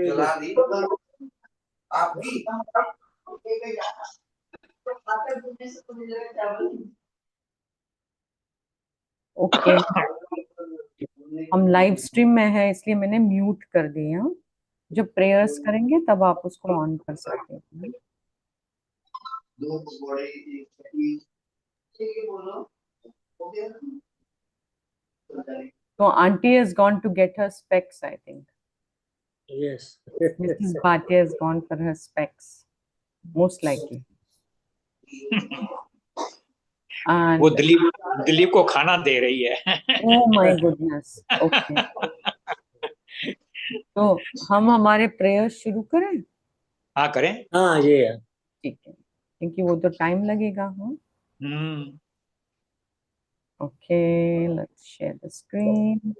जला दी आप भी। ओके, हम लाइव स्ट्रीम में है इसलिए मैंने म्यूट कर दिया। जब प्रेयर्स करेंगे तब आप उसको ऑन कर सकते हैं। तो aunty has gone to get her specs, I think. Yes. Mrs. Bhatia has gone for her specs, most likely. And वो दिलीप को खाना दे रही है। oh my goodness. Okay. तो हम हमारे प्रेयर्स शुरू करें? हाँ करें। हाँ ये है। ठीक है, क्योंकि वो तो टाइम लगेगा। हाँ Okay, let's share the screen.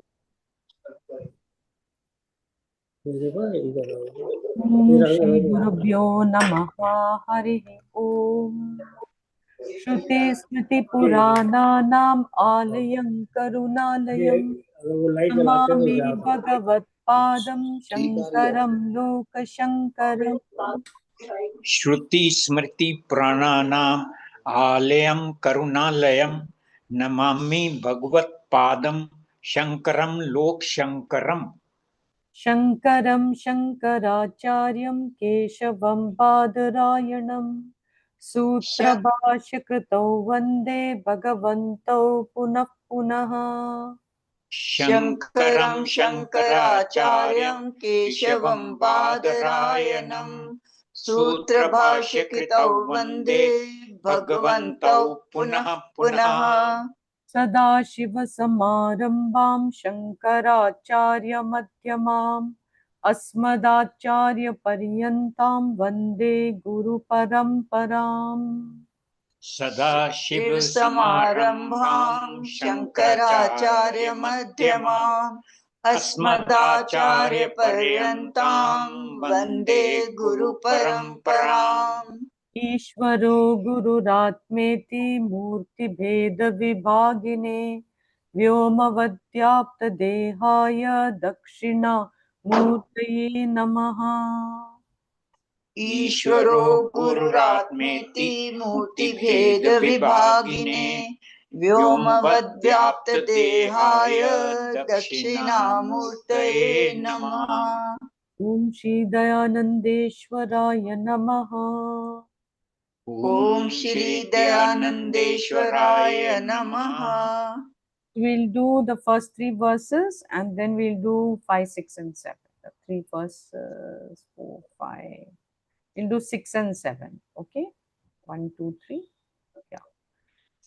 Om Shri Gurubhyo Namaha Harihi Om. Shruti Smriti Purananam Alayam Karunalayam Namami Bhagavat Padam Shankaram Loka Shankaram. श्रुति स्मृति प्राणानाम आलयम करुणालयम नमामि भगवत पादम शंकरम लोक Shankaram. Shankaram Shankaracharyam Keshavam Badarayanam Sutra Bhashyakrito Vande Bhagavanto Punah Punaha. Shankaram शंकराचार्यं केशवं बादरायणं सूत्रभाष्यकृतौ वन्दे भगवन्तौ पुनः पुनः। सदाशिवसमारम्भां शङ्कराचार्यमध्यमाम् अस्मदाचार्यपर्यन्तां वन्दे गुरुपरम्पराम्। सदाशिव समारंभां शंकराचार्य मध्यमाम् अस्मदाचार्य पर्यन्तां वन्दे गुरु परंपराम्। ईश्वरो गुरुरात्मेति मूर्तिभेदविभागिने व्योमवद्व्याप्तदेहाय दक्षिणामूर्तये नमः। ईश्वरो गुरुरात्मेति मूर्तिभेद विभागिने व्योमवद्व्याप्त देहाय दक्षिणामूर्तये नमः। ओम श्री दयानंदेश्वराय नमः। ओम श्री दयानंदेश्वराय नमः। We'll do the first three verses and then we'll do 5, 6 and 7. The three verses, 4, 5. We'll do 6 and 7. Okay? 1, 2, 3. Yeah.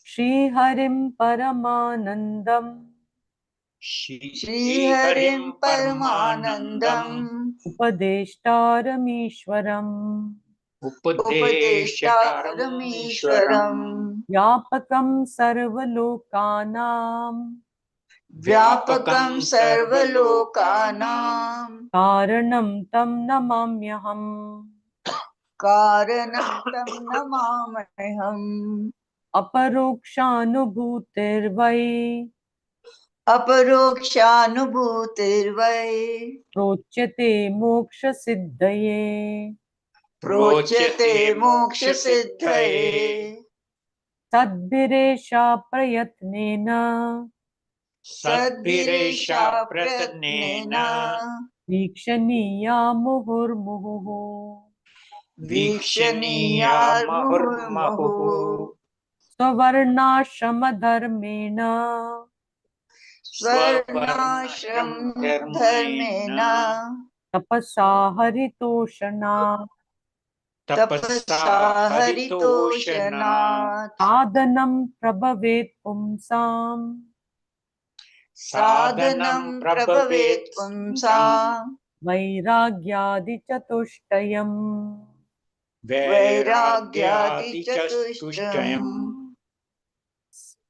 Shri Harim Paramanandam Shri हरिं परमानंदम् Upadeshtaramishwaram उपदेष्टारमीश्वरम् Vyapakam Sarvalokanam व्यापकं सर्वलोकानां Karanam Tam Namamyaham. कारणं तं नमाम्यहम्। Aparokshanubhutirvai अपरोक्षानुभूतिर्वै प्रोच्यते मोक्ष सिद्धये। प्रोच्यते मोक्षसिद्धये। तद्भिरेषा प्रयत्नेन सद्भिरेषा प्रयत्नेन वीक्षणीया मुहुर्मुहुः। वीक्षणीया मुहुर्मुहुः। स्ववर्णाश्रमधर्मेण स्वर्णाश्रम धर्मेण तपसा हरितोषणा तपसा हरितोषणात् साधनं प्रभवेत् पुंसाम् साधनं प्रभवेत् पुंसाम् वैराग्यादिचतुष्टयम्। वैराग्यादिचतुष्टयम्।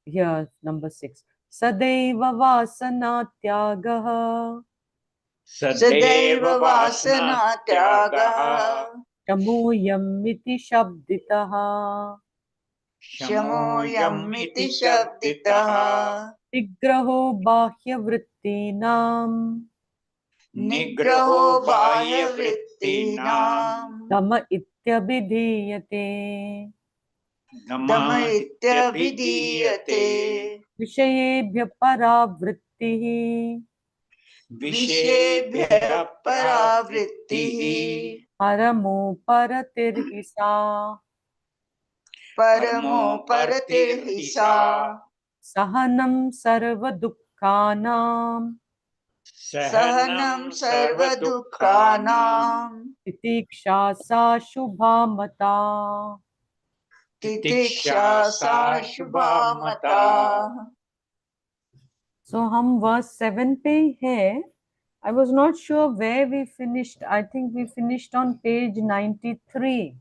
Here, number 6. सदैव वासना त्यागः सदैव वासना त्यागः शमोऽयम् इति शब्दितः। शमोऽयम् इति शब्दितः। विग्रहो बाह्यवृत्तीनां निग्रहो बाह्यवृत्तीनां दम इत्यभिधीयते दम इत्यभिधीयते विषयेभ्य परावृत्तिः विषयेभ्यः परावृत्तिः परमो परतिर्हि सा परमो परतिर्हि सा सहनं सर्वदुःखानां सहनं सर्वदुःखानां तितिक्षा सा शुभा मता तितिक्षा सा शुभा मता। So हम verse 7 पे ही है. I was not sure where we finished. I think we finished on page 93.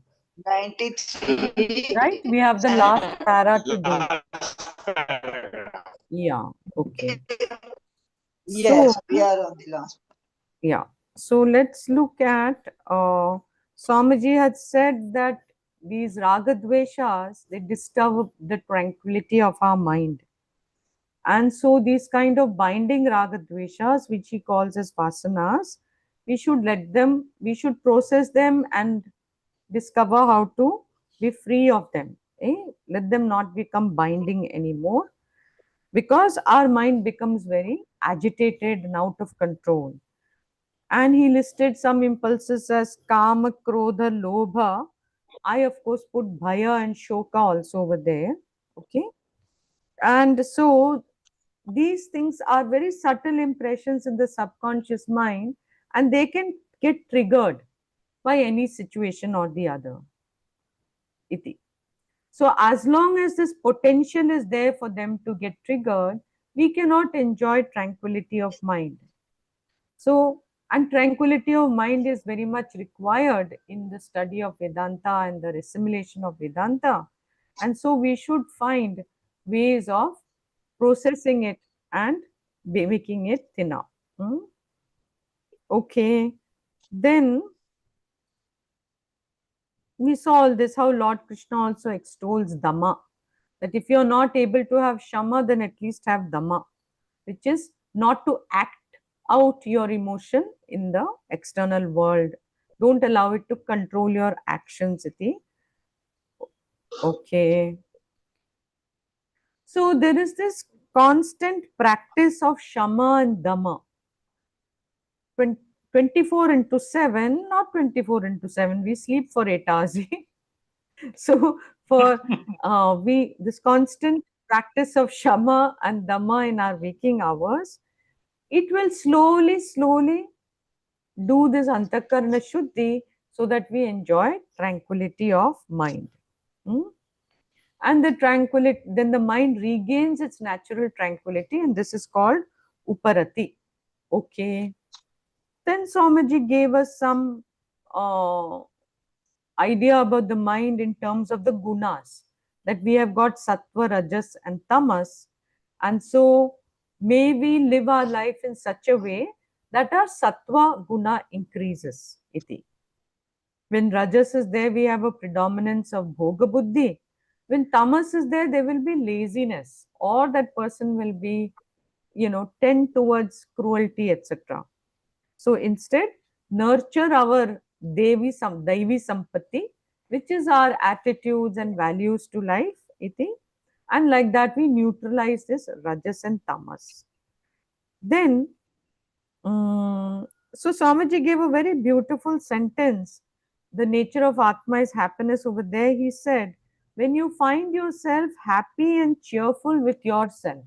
93. Right? We have the last para to do. Last paragraph. Yeah. Okay. Yes, we are on the last. Yeah. So let's look at Swamiji had said that these ragadveshas, they disturb the tranquility of our mind. And so these kind of binding ragadveshas, which he calls as vasanas, we should let them, we should process them and discover how to be free of them. Let them not become binding anymore, because our mind becomes very agitated and out of control. And he listed some impulses as kama, krodha, lobha. I of course put bhaya and shoka also over there. Okay. And so these things are very subtle impressions in the subconscious mind, and they can get triggered by any situation or the other. Iti. So as long as this potential is there for them to get triggered, we cannot enjoy tranquility of mind. So, and tranquility of mind is very much required in the study of Vedanta and the assimilation of Vedanta. And so we should find ways of processing it and making it thinner. Okay. Then we saw all this, how Lord Krishna also extols Dhamma. That if you're not able to have Shama, then at least have Dhamma, which is not to act out your emotion in the external world. Don't allow it to control your actions, Iti. Okay. So there is this constant practice of Shama and Dhamma. 24 into 7, not 24 into 7, we sleep for 8 hours. So for we this constant practice of Shama and Dhamma in our waking hours, it will slowly do this antakarna shuddhi, so that we enjoy tranquility of mind. And the tranquility, then the mind regains its natural tranquility, and this is called uparati. Okay. Then Swamiji gave us some idea about the mind in terms of the gunas, that we have got sattva, rajas and tamas, and so may we live our life in such a way that our sattva guna increases. Iti. When rajas is there, we have a predominance of bhoga buddhi. When tamas is there, there will be laziness, or that person will be, tend towards cruelty, etc. So instead, nurture our Daivi Sampatti, which is our attitudes and values to life, iti, and like that we neutralize this Rajas and Tamas. Then, so Swamiji gave a very beautiful sentence. The nature of Atma is happiness. Over there, he said, when you find yourself happy and cheerful with yourself,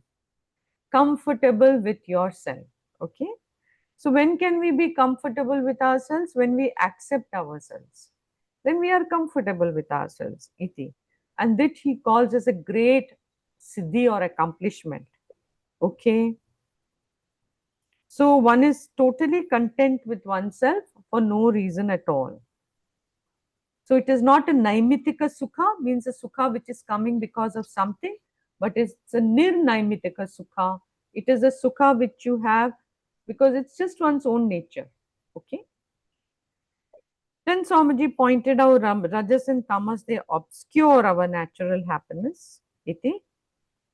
comfortable with yourself, okay? So when can we be comfortable with ourselves? When we accept ourselves. Then we are comfortable with ourselves, iti. And that he calls as a great siddhi or accomplishment. Okay. So one is totally content with oneself for no reason at all. So it is not a naimitika sukha, means a sukha which is coming because of something, but it's a nirnaimitika sukha. It is a sukha which you have because it's just one's own nature. Okay. Then Swamiji pointed out Rajas and Tamas, they obscure our natural happiness. Iti.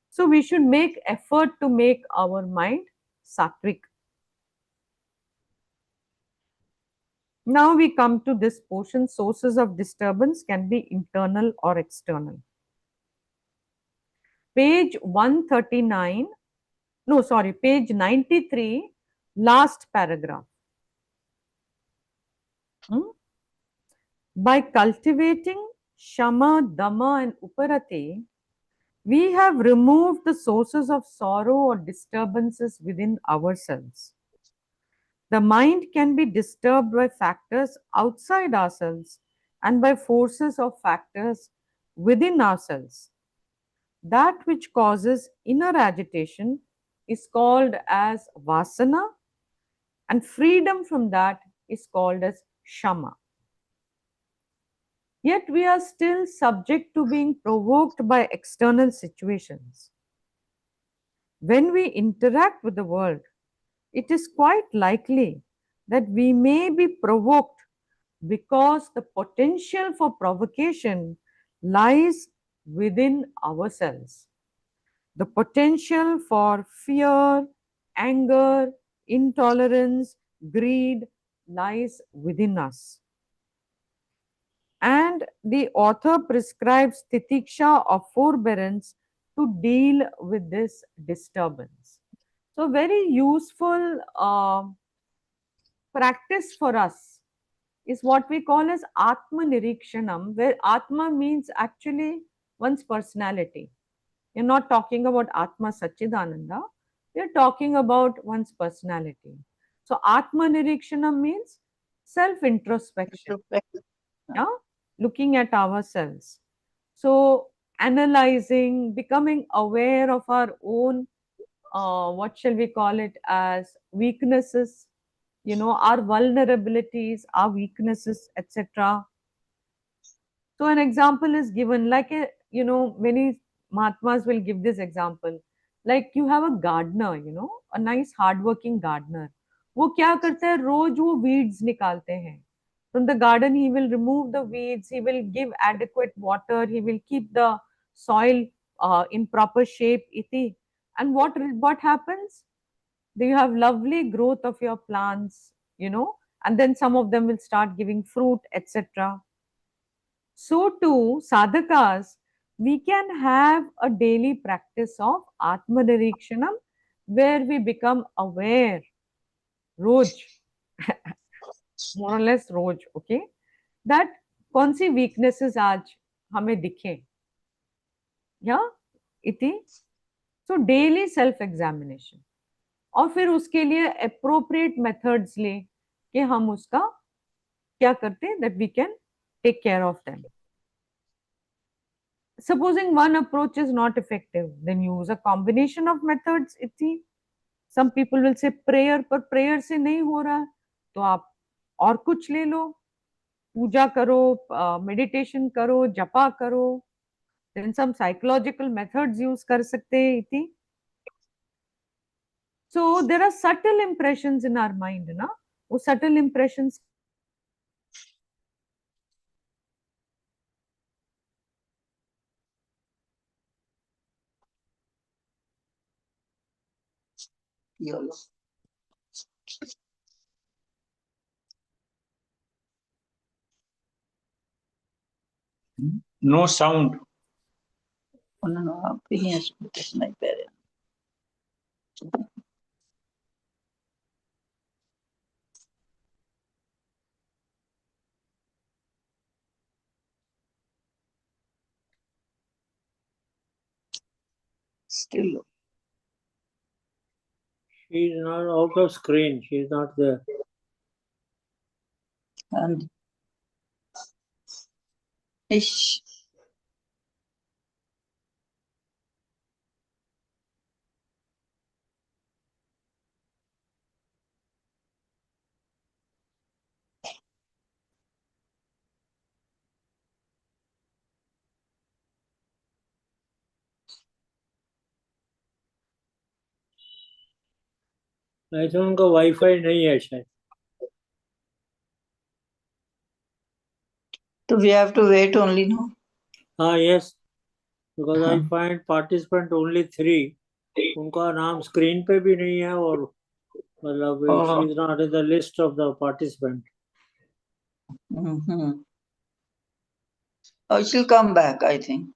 So we should make effort to make our mind sattvic. Now we come to this portion. Sources of disturbance can be internal or external. Page 139, no, sorry, page 93, last paragraph. By cultivating Shama, Dama, and Uparati, we have removed the sources of sorrow or disturbances within ourselves. The mind can be disturbed by factors outside ourselves and by forces of factors within ourselves. That which causes inner agitation is called as vasana, and freedom from that is called as shama. Yet we are still subject to being provoked by external situations. When we interact with the world, it is quite likely that we may be provoked because the potential for provocation lies within ourselves. The potential for fear, anger, intolerance, greed lies within us. And the author prescribes titiksha or forbearance to deal with this disturbance. So, very useful practice for us is what we call as Atma Nirikshanam, where Atma means actually one's personality. You're not talking about Atma Sachidananda, you're talking about one's personality. So, Atma Nirikshanam means self introspection, yeah? Looking at ourselves. So, analyzing, becoming aware of our own, what shall we call it, as weaknesses, our vulnerabilities, our weaknesses, etc. So an example is given, like many Mahatmas will give this example. Like you have a gardener, a nice hardworking gardener. वो क्या करता है, रोज वो weeds निकालते हैं. From the garden, he will remove the weeds, he will give adequate water, he will keep the soil in proper shape. Iti. And what happens? You have lovely growth of your plants, and then some of them will start giving fruit, etc. So too, sadhakas, we can have a daily practice of Atmanirikshanam where we become aware, roj, more or less roj, okay, that कौन सी weaknesses आज हमें दिखे, yeah, इति. So daily self examination. और फिर उसके लिए appropriate methods ले कि हम उसका क्या करते हैं, that we can take care of them. Supposing one approach is not effective, then use a combination of methods. Some people will say prayer, पर prayer से नहीं हो रहा तो आप और कुछ ले लो, पूजा करो, meditation करो, जपा करो, then some psychological methods use कर सकते हैं इति. So there are subtle impressions in our mind, ना, वो subtle impressions No sound. No, opinions with my parents. Still, She's not out of screen. She's not there. and ish. I think उनका wifi नहीं है शायद. So we have to wait only now. Yes, because I find participant only 3. उनका नाम screen पे भी नहीं है और मतलब she is not in the list of the participant. Oh, she'll come back, I think.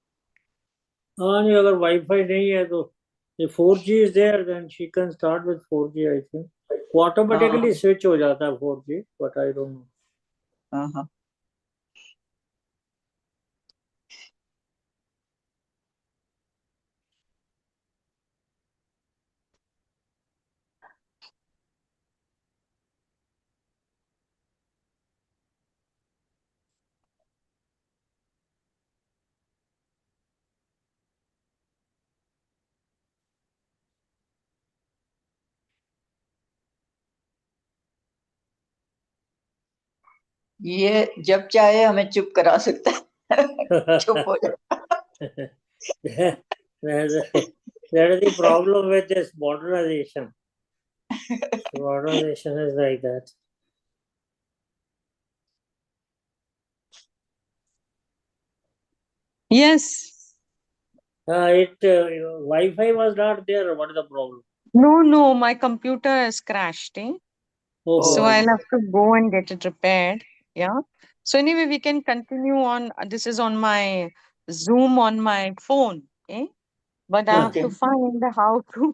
हाँ नहीं अगर वाईफाई नहीं है तो if 4G is there then she can start with 4G I think. वो automatically switch हो जाता है 4G but I don't know. Uh-huh. ये जब चाहे हमें चुप करा सकता है चुप हो जाए That is the problem with this modernization. Modernization is like that. Yes. Wi-Fi was not there. What is the problem? No, my computer has crashed. So Oh, I'll have to go and get it repaired. Yeah. So anyway, we can continue on. This is on my Zoom on my phone. But I have to find how to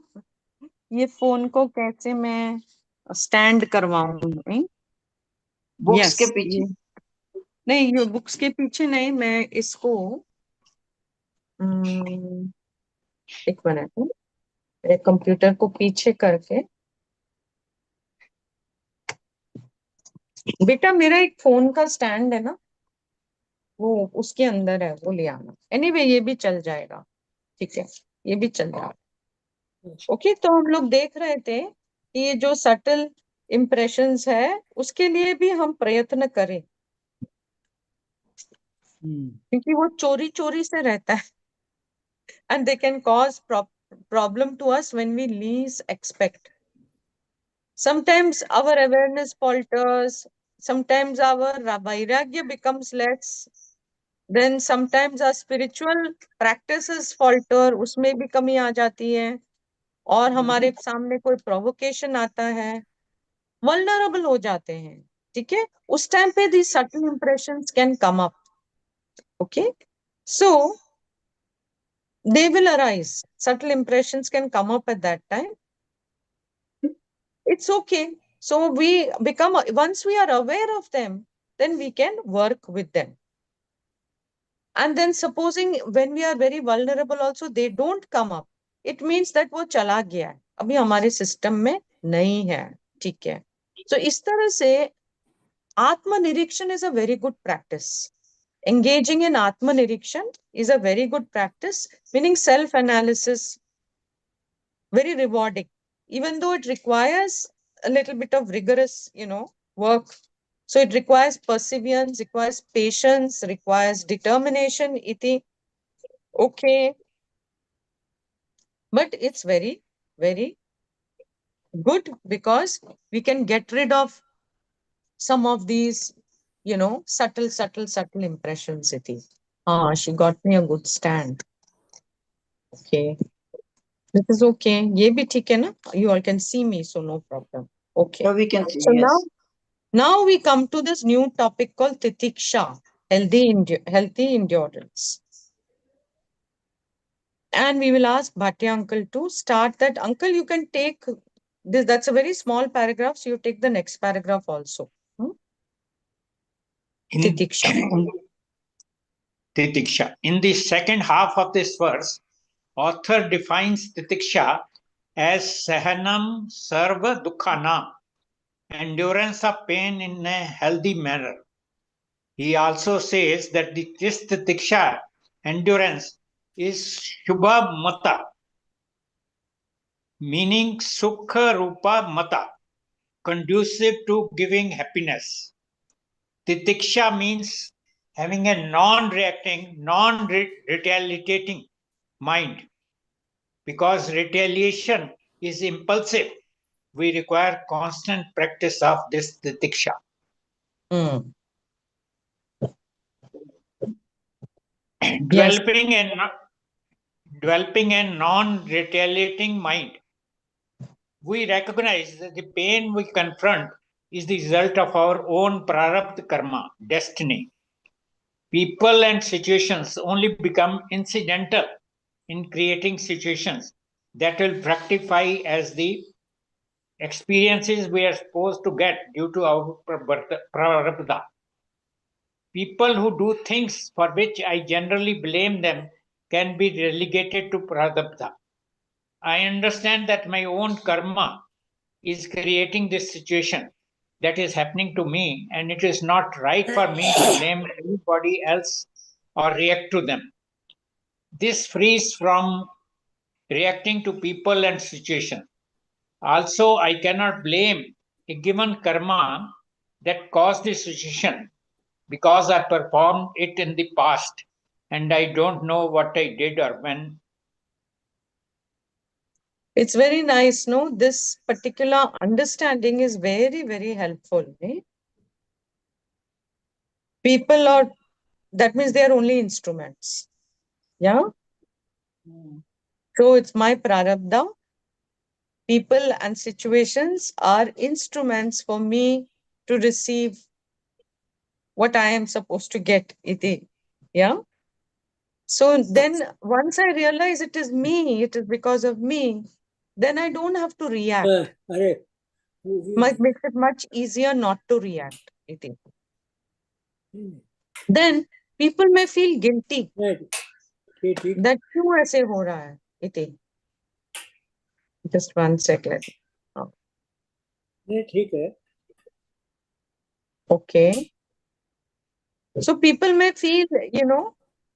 ये phone को कैसे मैं stand करवाऊं. Books के पीछे नहीं ये books के पीछे नहीं मैं इसको एक मिनट कंप्यूटर को पीछे करके बेटा मेरा एक फोन का स्टैंड है ना वो उसके अंदर है वो ले आना. एनीवे ये भी चल जाएगा. ठीक है ये भी चल जाएगा. ओके तो हम लोग देख रहे थे कि ये जो सटल इम्प्रेशंस है उसके लिए भी हम प्रयत्न करें क्योंकि वो चोरी चोरी से रहता है and they can cause problem to us when we least expect. Sometimes our awareness falters, sometimes our vairagya becomes less, then sometimes our spiritual practices falter, उसमें भी कमी आ जाती है और हमारे सामने कोई provocation आता है, vulnerable हो जाते हैं. ठीक है उस टाइम पे these subtle impressions can come up. Okay so they will arise. Subtle impressions can come up at that time. It's okay. So we become, once we are aware of them, then we can work with them. And then supposing when we are very vulnerable also, they don't come up. It means that वो चला गया है. अभी हमारे system में नहीं है. ठीक है. So इस तरह से आत्मनिरीक्षण is a very good practice. Engaging in आत्मनिरीक्षण is a very good practice, meaning self-analysis, very rewarding, even though it requires a little bit of rigorous, work. So it requires perseverance, requires patience, requires determination, iti. Okay. But it's very, very good because we can get rid of some of these, subtle impressions, iti. She got me a good stand. Okay. This is okay. ये भी ठीक है ना? You all can see me, so no problem. Okay. so we can see So yes now we come to this new topic called Titiksha, healthy endurance. And we will ask Bhatia uncle to start that. Uncle, you can take this. That's a very small paragraph, so you take the next paragraph also. Titiksha. Titiksha. In the second half of this verse, author defines Titiksha as Sahanam Sarva Dukhanam, endurance of pain in a healthy manner. He also says that this Titiksha, endurance, is Shubha Mata, meaning Sukha Rupa Mata, conducive to giving happiness. Titiksha means having a non-reacting, non-retaliating mind. Because retaliation is impulsive, we require constant practice of this titiksha. Developing a non-retaliating mind, we recognize that the pain we confront is the result of our own prarabdha karma, destiny. People and situations only become incidental in creating situations that will fructify as the experiences we are supposed to get due to our prarabdha. People who do things for which I generally blame them can be relegated to prarabdha. I understand that my own karma is creating this situation that is happening to me, and it is not right for me to blame anybody else or react to them. This frees from reacting to people and situations. Also, I cannot blame a given karma that caused the situation because I performed it in the past and I don't know what I did or when. It's very nice, no? This particular understanding is very, very helpful. Eh? People are, that means they are only instruments. Yeah? So it's my prarabdha. People and situations are instruments for me to receive what I am supposed to get. Iti. Yeah? So then once I realize it is me, it is because of me, then I don't have to react. Makes it much easier not to react. Iti. Then people may feel guilty that क्यों ऐसे हो रहा है इति. Just one second. Okay. So people may feel,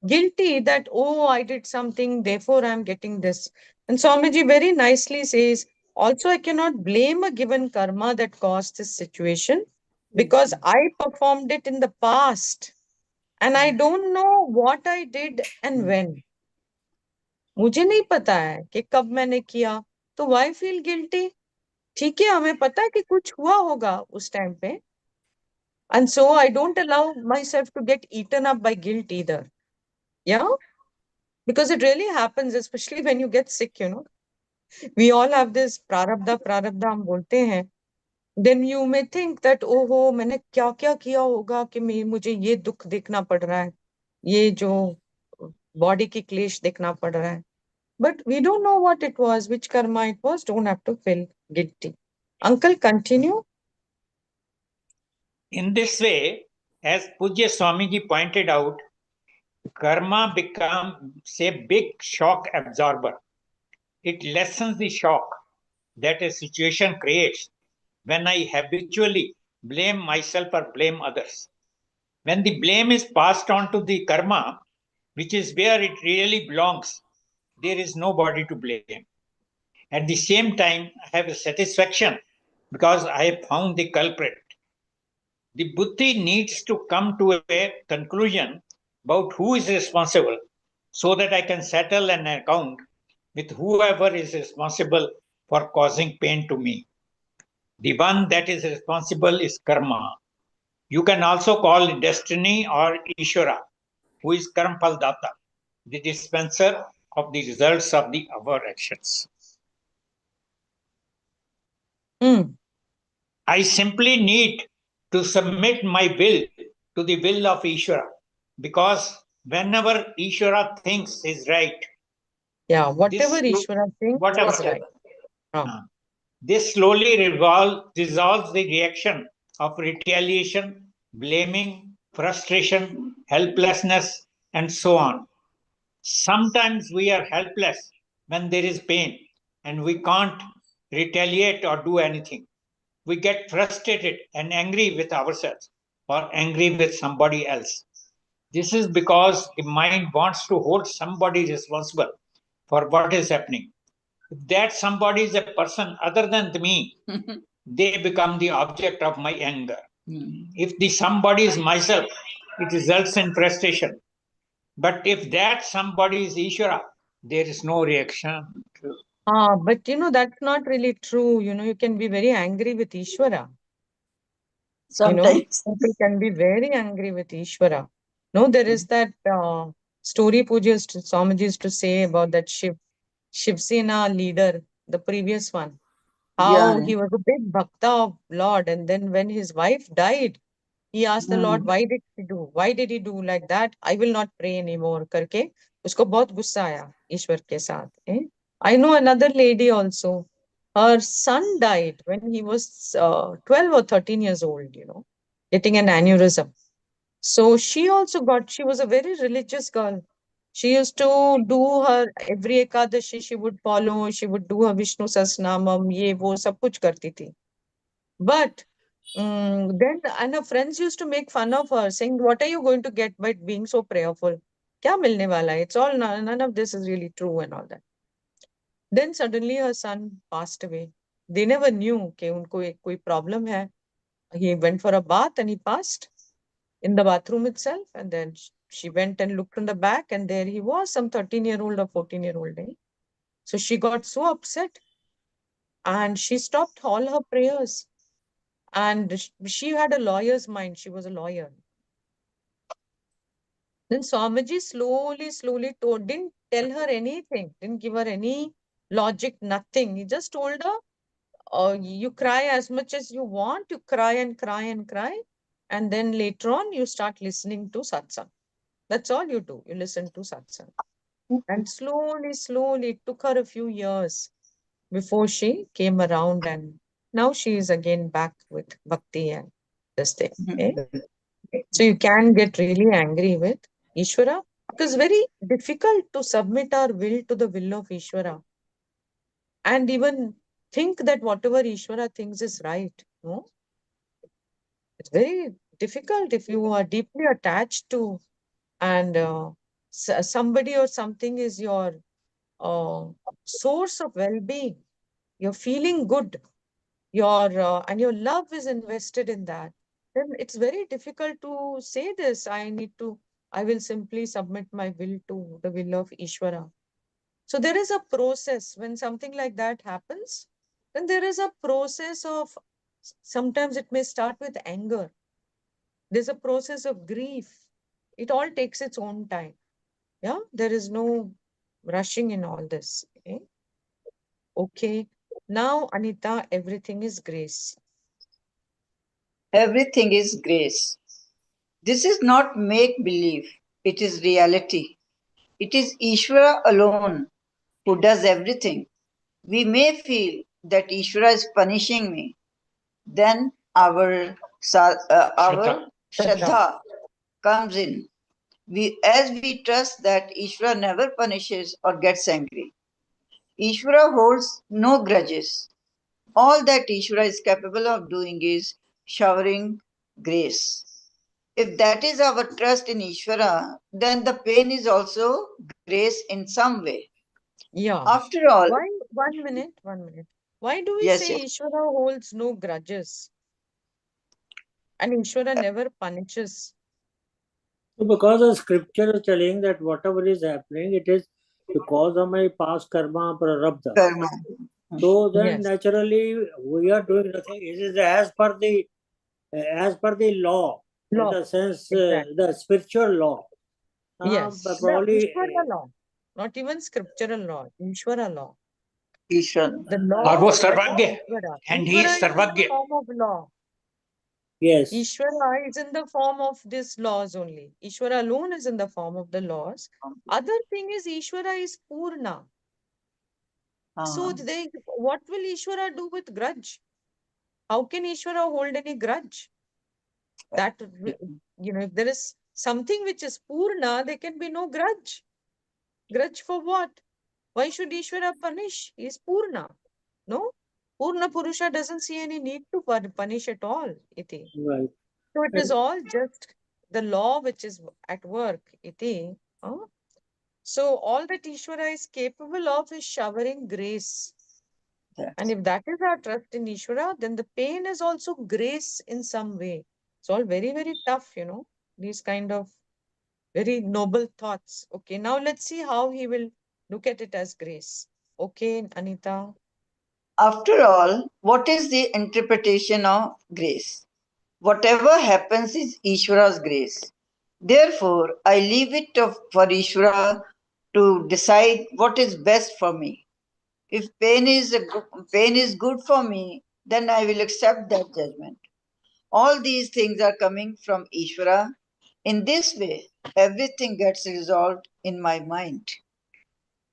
guilty that, oh, I did something, therefore I'm getting this. And Swamiji very nicely says, also I cannot blame a given karma that caused this situation because I performed it in the past and I don't know what I did and when. मुझे नहीं पता है कि कब मैंने किया, तो why feel guilty? ठीक है, हमें पता है कि कुछ हुआ होगा उस टाइम पे. And so I don't allow myself to get eaten up by guilt either. Yeah? Because it really happens, especially when you get sick, We all have this prarabdha हम बोलते हैं. Then you may think that, oh, मैंने क्या क्या किया होगा कि मुझे ये दुख देखना पड़ रहा है. ये जो body की क्लेश देखना पड़ रहा है. But we don't know what it was, which karma it was, don't have to feel guilty. Uncle, continue. In this way, as Pujya Swamiji pointed out, karma becomes a big shock absorber. It lessens the shock that a situation creates when I habitually blame myself or blame others. When the blame is passed on to the karma, which is where it really belongs, there is nobody to blame. At the same time, I have a satisfaction because I have found the culprit. The buddhi needs to come to a conclusion about who is responsible so that I can settle an account with whoever is responsible for causing pain to me. The one that is responsible is karma. You can also call it destiny or Ishvara, who is Karmapal Data, the dispenser of the results of our actions. I simply need to submit my will to the will of Ishvara, because whenever Ishvara thinks is right, yeah, whatever Ishvara thinks is right. This slowly resolves the reaction of retaliation, blaming, frustration, helplessness, and so on. Sometimes we are helpless when there is pain and we can't retaliate or do anything. We get frustrated and angry with ourselves or angry with somebody else. This is because the mind wants to hold somebody responsible for what is happening. If that somebody is a person other than me, they become the object of my anger. If the somebody is myself, it results in frustration. But if that somebody is Ishvara, there is no reaction. But that's not really true. You can be very angry with Ishvara. Sometimes. People can be very angry with Ishvara. No, there is that story Puja Swamiji used to say about that Shiv Sena leader, the previous one. Yeah. he was a big bhakta of Lord, and then when his wife died, he asked the Lord, why did he do? Why did he do like that? I will not pray anymore. करके उसको बहुत गुस्सा आया ईश्वर के साथ. I know another lady also. Her son died when he was 12 or 13 years old, getting an aneurysm. So she also she was a very religious girl. She used to do her every Ekadashi, she would follow, she would do her Vishnu Sahasranamam, ye wo sab kuch karti thi. But then, and her friends used to make fun of her, saying, what are you going to get by being so prayerful? Kya milne wala hai? It's all, none of this is really true and all that. Then suddenly her son passed away. They never knew कि उनको कोई problem है. He went for a bath and he passed in the bathroom itself. And then she went and looked in the back, and there he was, some 13-year-old or 14-year-old. So she got so upset and she stopped all her prayers. And she had a lawyer's mind. She was a lawyer. Then Swamiji slowly didn't tell her anything, didn't give her any logic, nothing. He just told her, you cry as much as you want, you cry and cry and cry. And then later on, you start listening to satsang. That's all you do. You listen to satsang. And slowly, it took her a few years before she came around, and now she is again back with bhakti and this thing. So you can get really angry with Ishvara, because it's very difficult to submit our will to the will of Ishvara and even think that whatever Ishvara thinks is right. No, it's very difficult if you are deeply attached to, and somebody or something is your uh, source of well-being. You're feeling good, and your love is invested in that. Then it's very difficult to say this. I will simply submit my will to the will of Ishvara. So there is a process when something like that happens. Then there is a process of, sometimes it may start with anger. There's a process of grief. It all takes its own time. Yeah, there is no rushing in all this. Okay. Now, Anita, everything is grace. Everything is grace. This is not make believe, it is reality. It is Ishvara alone who does everything. We may feel that Ishvara is punishing me. Then our Shraddha comes in. As we trust that Ishvara never punishes or gets angry. Ishvara holds no grudges. All that Ishvara is capable of doing is showering grace. If that is our trust in Ishvara, then the pain is also grace in some way. Yeah. After all, Why? 1 minute. Why do we yes, say yes. Ishvara holds no grudges and Ishvara never punishes? So because the scripture is telling that whatever is happening, it is because of my past karma prarabdha. Karma. So then Yes. naturally we are doing nothing. It is as per the law, in Law. the sense Exactly. the spiritual law. Yes. But The probably Ishvara law. Not even scriptural law. Ishvara law. Ishvara. The और वो law of सर्वज्ञ Ishvara. and he is Ishvara is in the सर्वज्ञ. form of law. yes, Ishvara is in the form of these laws only. Ishvara alone is in the form of the laws. Other thing is Ishvara is Purna. So what will Ishvara do with grudge? How can Ishvara hold any grudge? That, if there is something which is Purna, there can be no grudge. Grudge for what? Why should Ishvara punish? He is Purna. No? Purna Purusha doesn't see any need to punish at all. Iti. right. So it is all just the law which is at work. Iti. So all that Ishvara is capable of is showering grace. And if that is our trust in Ishvara, then the pain is also grace in some way. It's all very, very tough, these kind of very noble thoughts. Okay, now let's see how he will look at it as grace. Okay, Anita. After all, what is the interpretation of grace? Whatever happens is Ishvara's grace. Therefore, I leave it for Ishvara to decide what is best for me. If pain is good for me, then I will accept that judgment. All these things are coming from Ishvara. In this way, everything gets resolved in my mind.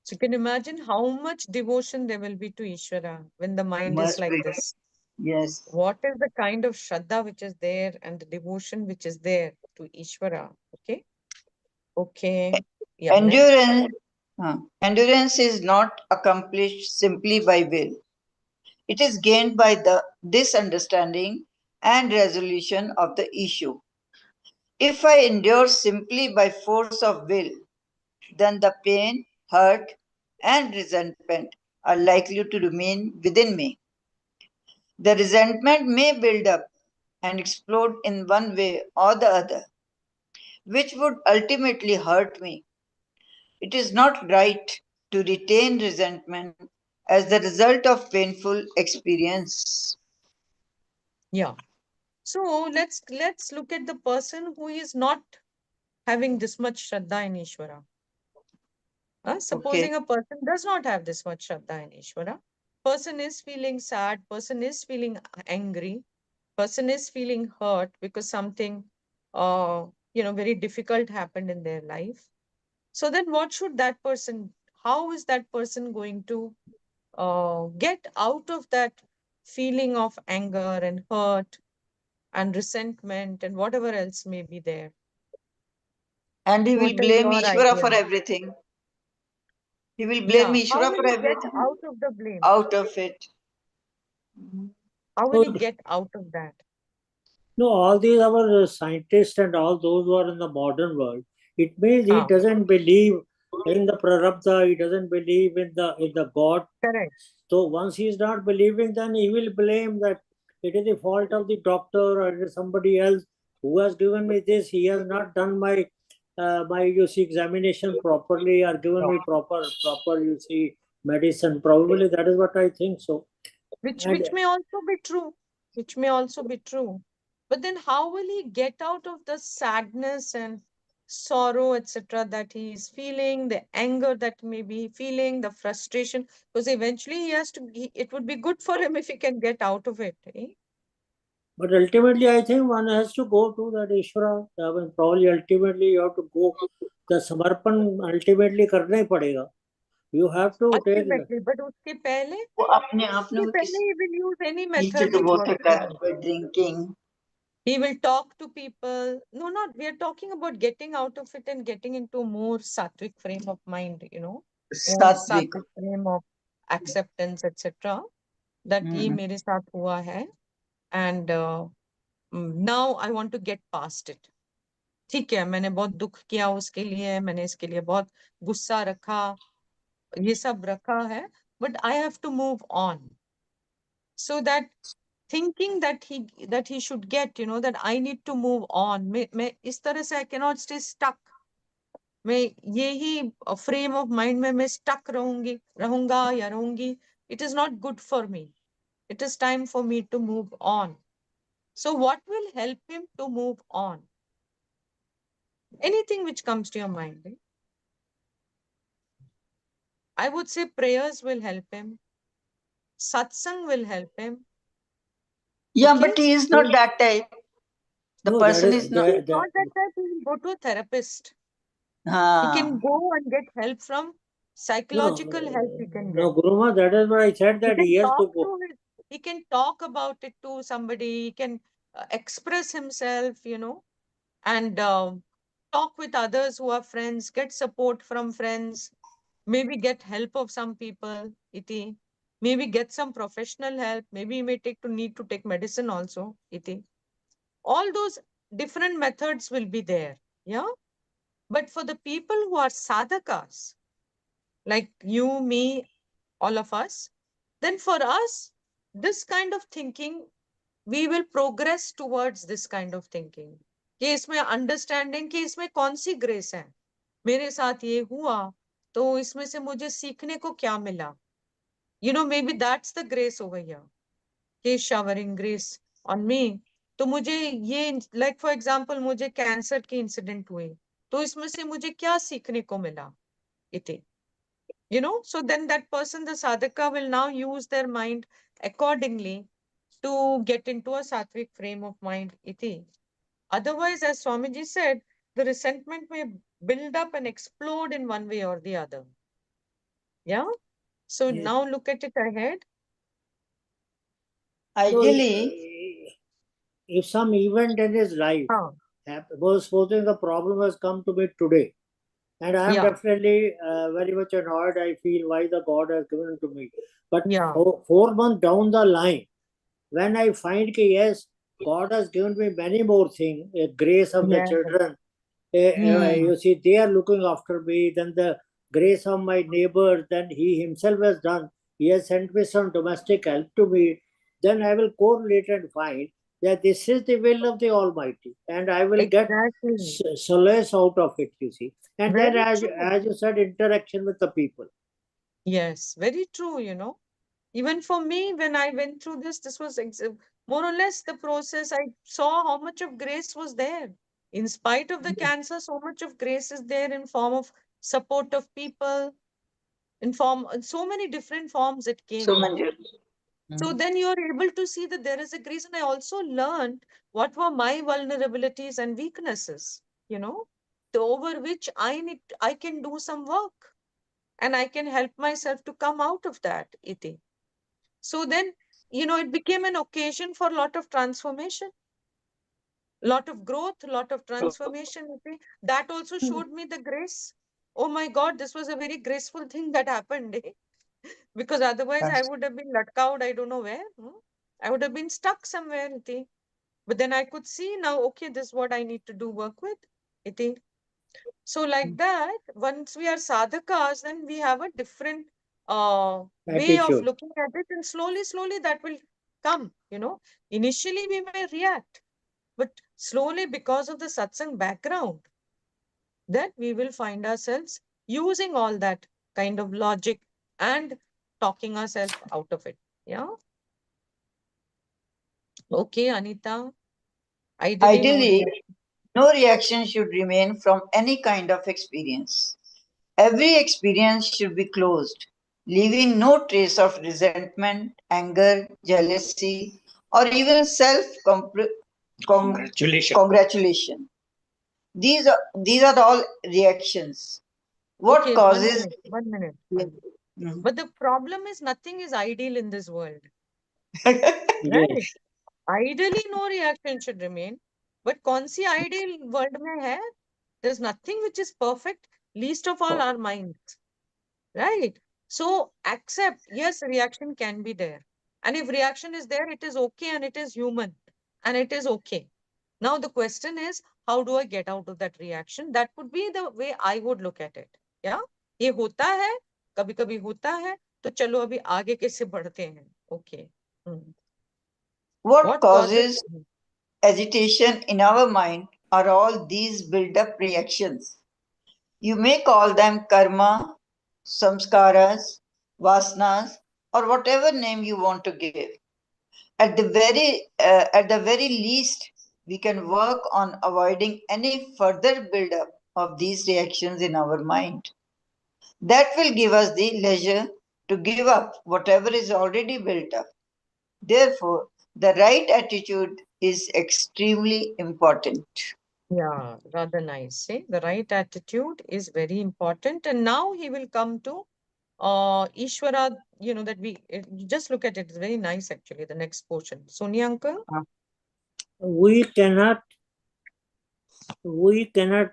So you can imagine how much devotion there will be to Ishvara when the mind is Must like be. this. Yes. What is the kind of Shraddha which is there and the devotion which is there to Ishvara? Okay. Okay. Yeah. Next. Endurance is not accomplished simply by will. It is gained by this understanding and resolution of the issue. If I endure simply by force of will, then the pain, hurt, and resentment are likely to remain within me. The resentment may build up and explode in one way or the other, which would ultimately hurt me. It is not right to retain resentment as the result of painful experience. Yeah. So let's look at the person who is not having this much Shraddha in Ishvara. Okay. Supposing a person does not have this much Shraddha in Ishvara, person is feeling sad, person is feeling angry, person is feeling hurt because something very difficult happened in their life. So then what should that person, how is that person going to get out of that feeling of anger and hurt and resentment and whatever else may be there? And he will What is blame your Ishvara idea? for everything. He will blame Yeah, how Ishvara will for he get everything out of the blame? out of it. How will So, he get out of that? no, all these our scientists and all those who are in the modern world, it means he Ah, doesn't believe in the prarabdha, he doesn't believe in the God. correct. So once he is not believing, then he will blame that it is the fault of the doctor or it is somebody else who has given me this. He has not done my you see examination properly or given me proper you see medicine. Probably that is what I think so. Which And which may also be true. Which may also be true. But then how will he get out of the sadness and sorrow, etc., that he is feeling, the anger that he may be feeling, the frustration? Because eventually he has to, it would be good for him if he can get out of it. Eh? but ultimately, I think one has to go to that Ishvara. I mean, probably ultimately you have to go. The samarpan ultimately करना ही पड़ेगा. You have to take the. Ultimately, but उसके पहले, वो अपने आप में उसके वो पहले किसी he will use any चीज से method which डुबो works सकता for है him. by drinking. He will talk to people. No, not, we are talking about getting out of it and getting into a more sattvic frame of mind, more सात्विक. sattvic frame of acceptance, etc. That ये मेरे साथ हुआ है and now I want to get past it. ठीक है, मैंने बहुत दुख किया उसके लिए, मैंने इसके लिए बहुत गुस्सा रखा, ये सब रखा है, but I have to move on. So that thinking that he should get, that I need to move on. मैं इस तरह से I cannot stay stuck. मैं यही frame of mind में मैं stuck रहूंगा या रहूंगी. It is not good for me. It is time for me to move on. So what will help him to move on? Anything which comes to your mind. Eh? I would say prayers will help him. Satsang will help him. Yeah, Okay? but he is not that type. The No, that person is is not. He's that, not that that type. He will go to a therapist. He can हाँ. go and get help from no psychological help he can get. no Guruma. That is what I said He that can he has talk to go. to his, he can talk about it to somebody. He can express himself, and talk with others who are friends, get support from friends, maybe get help of some people, iti. Maybe get some professional help. Maybe he may need to take medicine also, iti. All those different methods will be there. Yeah. But for the people who are sadhakas, like you, me, all of us, then for us, this kind of thinking, we will progress towards this kind of thinking. कि इसमें understanding कि इसमें कौन सी grace है, मेरे साथ ये हुआ, तो इसमें से मुझे सीखने को क्या मिला? Maybe that's the grace over here. कि showering grace on me. तो मुझे ये, like for example, मुझे कैंसर की इंसिडेंट हुई, तो इसमें से मुझे क्या सीखने को मिला? इति. You know, so then that person, the sadhaka, will now use their mind accordingly to get into a sattvic frame of mind. Iti. Otherwise, as Swamiji said, the resentment may build up and explode in one way or the other. Yeah. So Yes. now look at it ahead. Ideally, if some event in his life, supposing the problem has come to me today, and I am Yeah. definitely very much annoyed. I feel why the God has given to me. But Yeah. 4 months down the line, when I find that yes, God has given me many more things, a grace of the Yeah. children. Hmm. You see, they are looking after me. Then the grace of my neighbor. Then he himself has done. He has sent me some domestic help to me. Then I will correlate and find that this is the will of the Almighty, and I will get Exactly. solace out of it. You see, and then Very true. as you said, interaction with the people. Yes, very true, you know. Even for me, when I went through this, this was more or less the process. I saw how much of grace was there. In spite of the cancer, so much of grace is there in form of support of people, in so many different forms it came, So you many. know. So then you are able to see that there is a grace. And I also learned what were my vulnerabilities and weaknesses, you know, over which I can do some work and I can help myself to come out of that, Iti. So then, you know, it became an occasion for a lot of transformation, lot of growth, lot of transformation. Iti. That also showed me the grace. Oh my God, this was a very graceful thing that happened. Eh? Because otherwise I would have been latkowed, I don't know where. I would have been stuck somewhere. Iti. But then I could see now, okay, this is what I need to do work with. Iti. So like that, once we are sadhakas, then we have a different way of Attitude. looking at it, and slowly that will come, you know. Initially we may react, but slowly because of the satsang background, then we will find ourselves using all that kind of logic and talking ourselves out of it. Yeah. Okay, Anita. Ideally, no Ideally, reaction. no reaction should remain from any kind of experience. Every experience should be closed, leaving no trace of resentment, anger, jealousy, or even self Congratulations. congratulation. These are all reactions. What Okay, one causes? minute, one minute, one minute. Mhm. But the problem is nothing is ideal in this world, right? Yes. Ideally, no reaction should remain. But कौन सी ideal world में है? There's nothing which is perfect, least of all our minds, right? So accept, yes, reaction can be there. And if reaction is there, it is okay and it is human and it is okay. Now the question is, how do I get out of that reaction? That would be the way I would look at it. Yeah, ये होता है, कभी कभी होता है, तो चलो अभी आगे कैसे बढ़ते हैं? Okay. What What causes? causes agitation in our mind are all these build up reactions. You may call them karma, samskaras, vasanas, or whatever name you want to give. At the very least, we can work on avoiding any further build up of these reactions in our mind. That will give us the leisure to give up whatever is already built up. Therefore, the right attitude is extremely important. Yeah, rather nice. Eh? The right attitude is very important. And now he will come to Ishvara, you know, that you just look at it. It's very nice, actually, the next portion. Sonia uncle? We cannot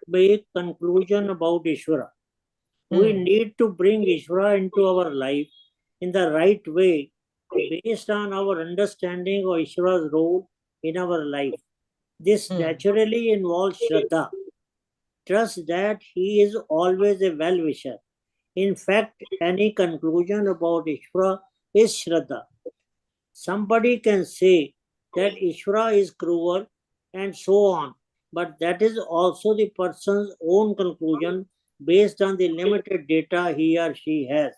make conclusion about Ishvara. We need to bring Ishvara into our life in the right way based on our understanding of Ishvara's role in our life. This naturally involves Shraddha. Trust that he is always a well-wisher. In fact, any conclusion about Ishvara is Shraddha. Somebody can say that Ishvara is cruel and so on, but that is also the person's own conclusion based on the limited data he or she has.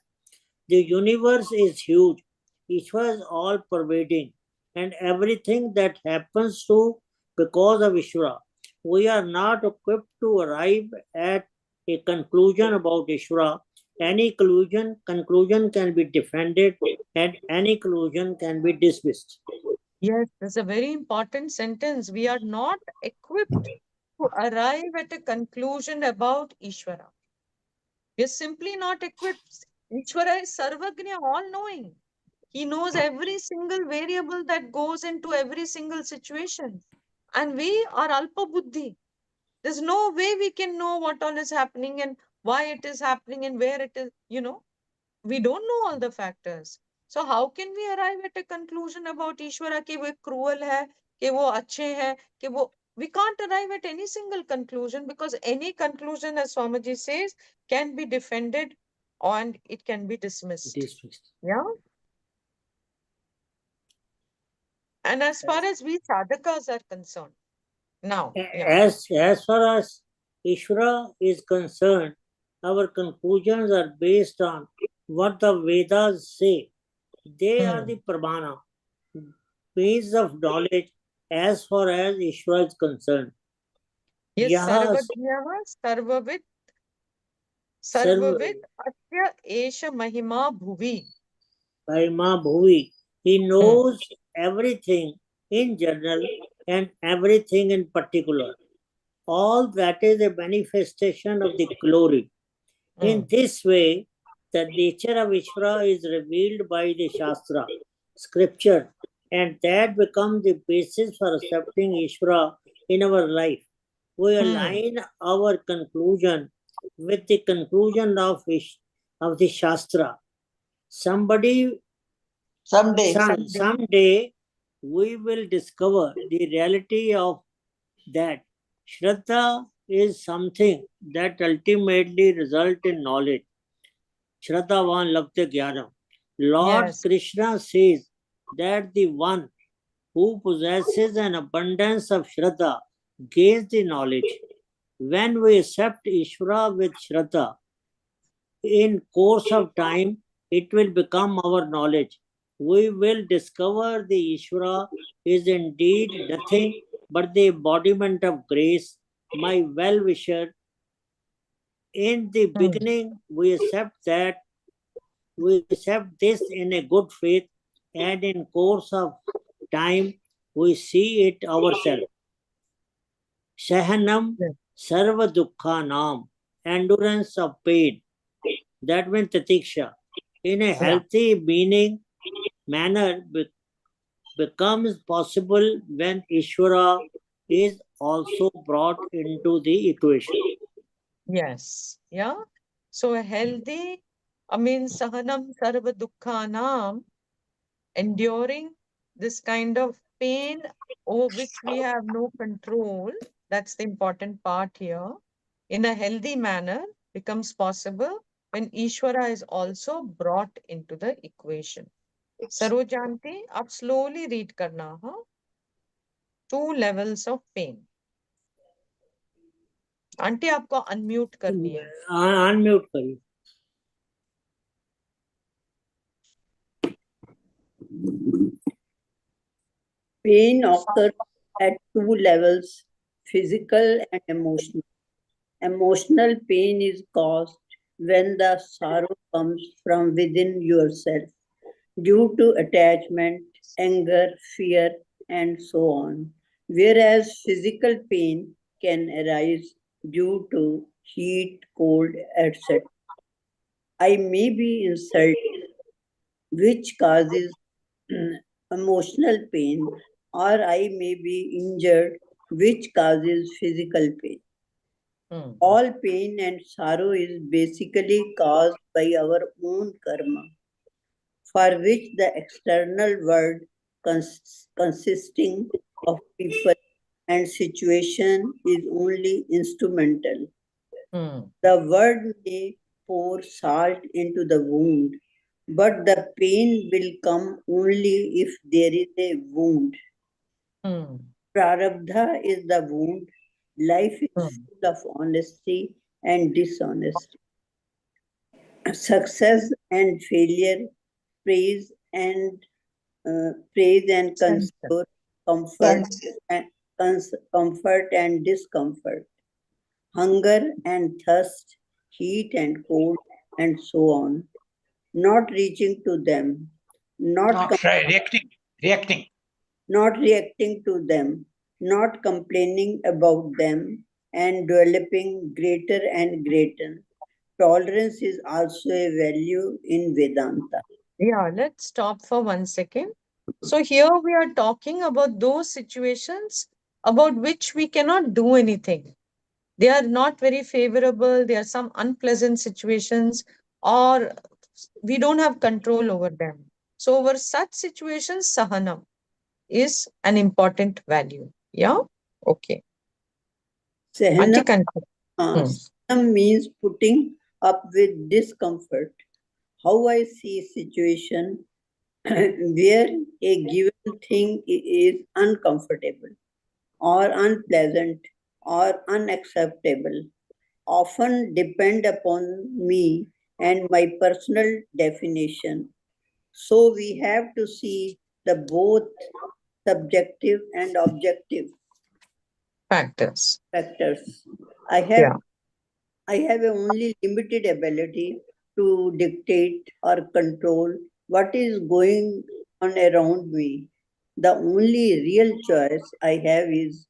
The universe is huge, Ishvara is all pervading, and everything that happens to because of Ishvara. We are not equipped to arrive at a conclusion about Ishvara Any conclusion can be defended and any conclusion can be dismissed. Yes, that's a very important sentence. We are not equipped to arrive at a conclusion about Ishvara. We are simply not equipped. Ishvara is Sarvagnya, all knowing. He knows every single variable that goes into every single situation. And we are Alpa Buddhi. There's no way we can know what all is happening and why it is happening and where it is, we don't know all the factors. So how can we arrive at a conclusion about Ishvara कि वो cruel है, कि वो अच्छे हैं, कि वो we can't arrive at any single conclusion because any conclusion, as Swamiji says, can be defended and it can be dismissed. Yeah. And as far as we sadhakas are concerned, now, As far as Ishvara is concerned, our conclusions are based on what the Vedas say. They are the pramana, base of knowledge as far as Ishvara is concerned. yes, Yaha sarvavid asya esha mahima bhuvi. Mahima Bhuvi. He knows everything in general and everything in particular. All that is a manifestation of the glory. In this way, the nature of Ishvara is revealed by the Shastra, scripture, and that becomes the basis for accepting Ishvara in our life. We align our conclusion with the conclusion of the Shastra. Someday we will discover the reality of that. Shraddha is something that ultimately results in knowledge. Shraddhavan labdhe jnanam. Lord Krishna says that the one who possesses an abundance of Shraddha gains the knowledge. When we accept Ishvara with Shraddha, in course of time, it will become our knowledge. We will discover the Ishvara is indeed nothing but the embodiment of grace, my well-wisher. In the beginning, we accept this in a good faith, and in course of time, we see it ourselves. Sahanam sarva dukkhanam, endurance of pain. That means Titiksha. In a healthy, meaning manner becomes possible when Ishvara is also brought into the equation. Yes. Yeah. So a healthy, sahanam sarva dukkhanam, enduring this kind of pain over which we have no control. That's the important part here. In a healthy manner becomes possible when Ishvara is also brought into the equation. Sarojanti, आप slowly read करना, हाँ? 2 levels of pain. Aunty आपको unmute करनी है. Unmute करिए. Pain occurs at 2 levels, physical and emotional. Emotional pain is caused when the sorrow comes from within yourself due to attachment, anger, fear, and so on. Whereas physical pain can arise due to heat, cold, etc. I may be insulted, which causes emotional pain, or I may be injured, which causes physical pain. All pain and sorrow is basically caused by our own karma, for which the external world consisting of people and situation is only instrumental. The world may pour salt into the wound, but the pain will come only if there is a wound. Prarabdha is the wound. Life is full of honesty and dishonesty. Success and failure, praise and comfort, comfort and discomfort, hunger and thirst, heat and cold, and so on, not reaching to them, not Reacting. not reacting to them, not complaining about them, and developing greater and greater. Tolerance is also a value in Vedanta. Yeah, let's stop for 1 second. So here we are talking about those situations about which we cannot do anything. They are not very favorable. There are some unpleasant situations, or we don't have control over them. So over such situations, sahanam is an important value. Yeah. Okay. Auntie, Sahanam, continue. Sahanam means putting up with discomfort. How I see situation where a given thing is uncomfortable or unpleasant or unacceptable often depend upon me and my personal definition. So we have to see the both subjective and objective Factors. factors. I have Yeah. I have only limited ability to dictate or control what is going on around me. The only real choice I have is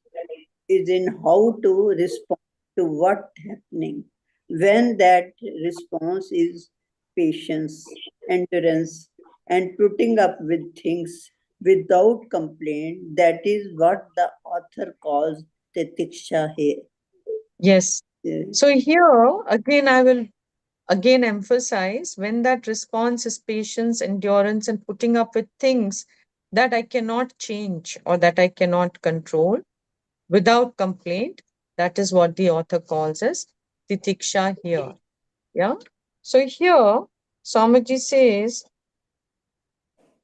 in how to respond to what happening. When that response is patience, endurance, and putting up with things without complaint, that is what the author calls Titiksha here. Yes. So here again, I will again emphasize when that response is patience, endurance, and putting up with things that I cannot change or that I cannot control without complaint. That is what the author calls as titiksha here. Yeah. So here, Swamiji says,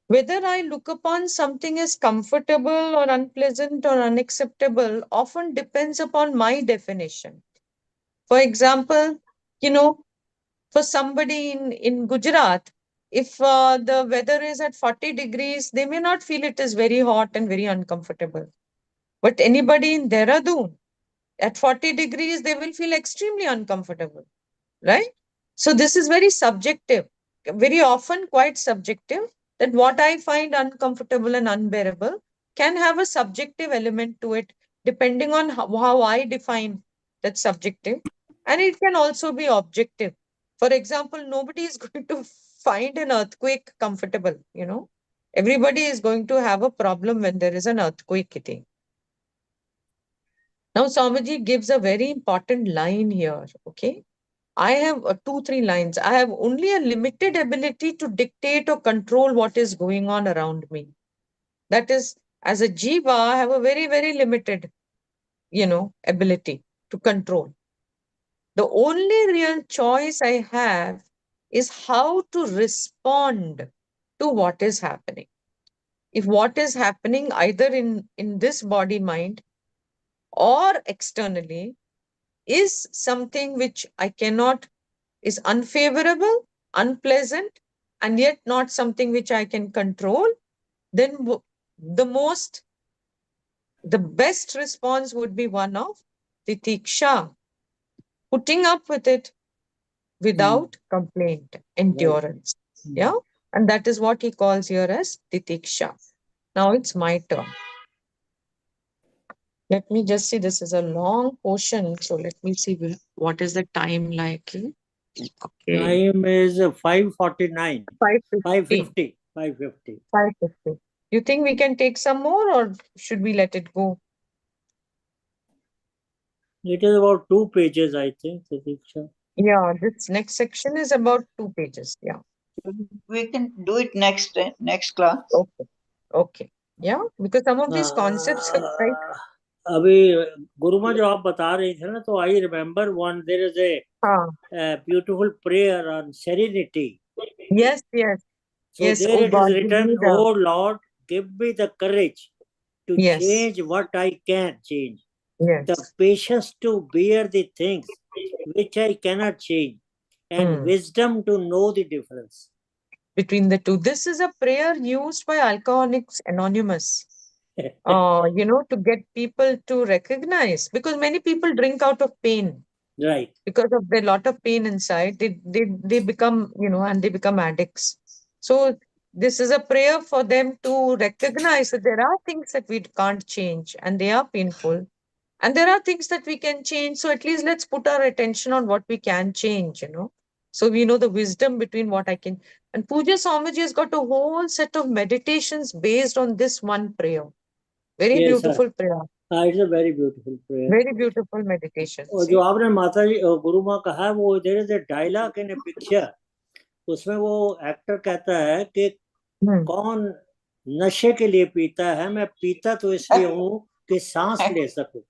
whether I look upon something as comfortable or unpleasant or unacceptable often depends upon my definition. For example, you know, for somebody in Gujarat, if the weather is at 40 degrees, they may not feel it is very hot and very uncomfortable. But anybody in Dehradun, at 40 degrees, they will feel extremely uncomfortable, right? So this is very subjective, very often quite subjective, that what I find uncomfortable and unbearable can have a subjective element to it, depending on how I define that subjective. And it can also be objective. For example, nobody is going to find an earthquake comfortable, you know. Everybody is going to have a problem when there is an earthquake hitting. Now, Swamiji gives a very important line here, okay? I have two, three lines. I have only a limited ability to dictate or control what is going on around me. That is, as a jiva, I have a very, very limited, ability to control. The only real choice I have is how to respond to what is happening. If what is happening either in this body mind or externally is something which I cannot, is unfavorable, unpleasant, and yet not something which I can control, then the most, the best response would be one of titiksha, putting up with it without complaint, endurance. Yeah. And that is what he calls here as titiksha. Now it's my turn. Let me just see, this is a long portion. So let me see what is the time like. Okay. Time is 5:49. 5:50. 5:50. 5:50. You think we can take some more or should we let it go? It is about 2 pages, I think, Titiksha. Yeah, this next section is about 2 pages. Yeah. We can do it next class. Okay. Okay. Yeah, because some of these concepts are quite. अभी गुरुमा जो आप बता रही थे ना, तो I remember one, there is a beautiful prayer on serenity. Yes, yes. So Yes, there oh it God, is give me written, the. "Oh Lord, give me the courage to Yes. change what I can change, the Yes. patience to bear the things which I cannot change, and wisdom to know the difference." Between the two. This is a prayer used by Alcoholics Anonymous, to get people to recognize, because many people drink out of pain. Right. because of the lot of pain inside. They become, and they become addicts. So this is a prayer for them to recognize that there are things that we can't change and they are painful. And there are things that we can change. So at least let's put our attention on what we can change. So we know the wisdom between what I can. And Puja Swamiji has got a whole set of meditations based on this one prayer. Very Yes, beautiful prayer. it's a very beautiful prayer. Very beautiful meditation. और जो आपने माता जी गुरु माँ कहा है, वो there is a dialogue in a picture, उसमें वो एक्टर कहता है कि कौन नशे के लिए पीता है, मैं पीता तो इसलिए हूँ कि सांस ले सकूं.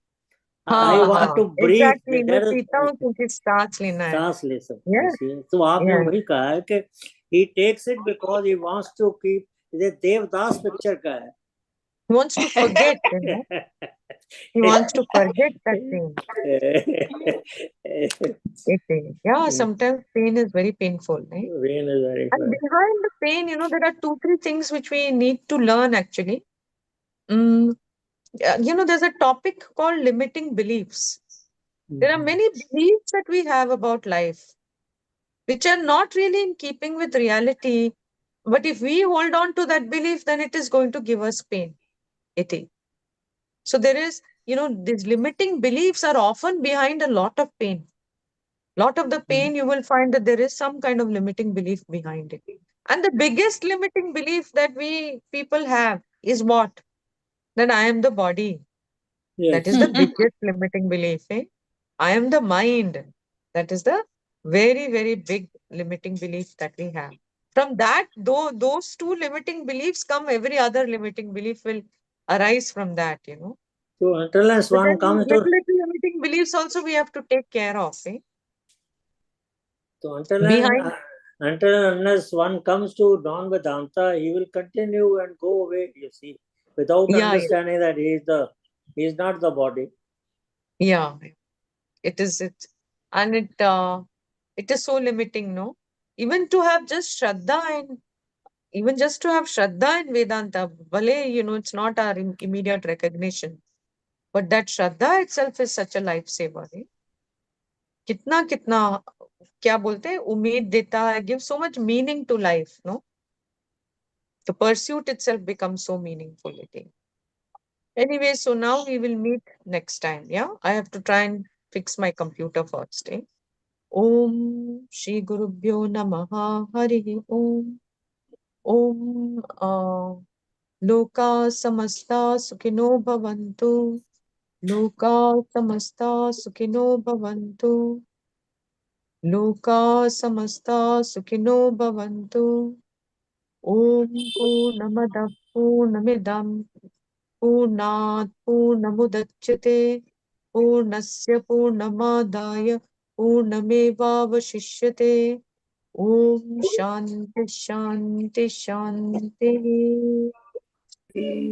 I want to breathe. Exactly. मैं पीता हूँ क्योंकि सांस लेना है. सांस ले सकूं. तो आपने वही कहा है कि he takes it because he wants to keep. ये देवदास पिक्चर का है. He wants to forget, He wants to forget that pain. Sometimes pain is very painful, right? Pain is very And behind the pain, there are 2-3 things which we need to learn actually. There's a topic called limiting beliefs. There are many beliefs that we have about life, which are not really in keeping with reality. But if we hold on to that belief, then it is going to give us pain. So there is, these limiting beliefs are often behind a lot of pain. Lot of the pain, you will find that there is some kind of limiting belief behind it. And the biggest limiting belief that we people have is what? That I am the body. Yes. That is the biggest limiting belief. I am the mind. That is the very, very big limiting belief that we have. From that, though those two limiting beliefs come, every other limiting belief will arise from that, So unless one comes to regulatory limiting beliefs also we have to take care of. So until unless one comes to non Vedanta, he will continue and go away, you see, without understanding that he is not the body. Yeah, it is it. And it is so limiting, no? Even to have just Shraddha and even just to have Shraddha in Vedanta, Bale, it's not our immediate recognition. But that Shraddha itself is such a lifesaver. Kitna kitna क्या बोलते हैं उम्मीद देता है, gives so much meaning to life, no? The pursuit itself becomes so meaningful, I think. Anyway, so now we will meet next time. Yeah, I have to try and fix my computer first. Om Shri Gurubhyo Namaha Harihi Om. Om Loka Samasta Sukhino Bhavantu. Loka Samasta Sukhino Bhavantu. Loka Samasta Sukhino Bhavantu. Om Purnamada Purnamidam Purnat Purnamudachyate Purnasya Purnamadaya Purnamevavashishyate. Om Shanti Shanti Shanti.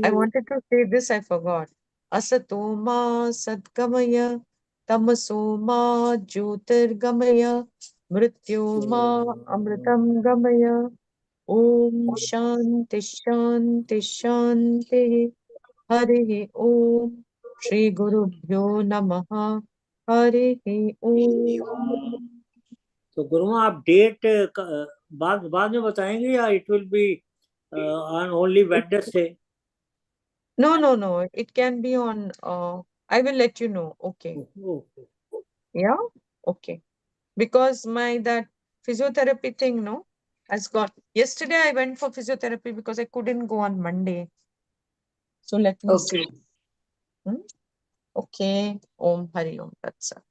I wanted to say this, I forgot. Asatoma Sadgamaya Tamasoma Jyotirgamaya Mrityoma Amritam Gamaya. Om Shanti Shanti Shanti. Harihi Om. Shri Gurubhyo Namaha. Harihi Om. तो गुरुमा आप date बाद में बताएंगे या it will be on only Wednesday? No. It can be on. I will let you know. Okay. Yeah. Okay. Because that physiotherapy thing, no, has got. Yesterday I went for physiotherapy because I couldn't go on Monday. So let me see. Okay. Om Hari Om Tatsa.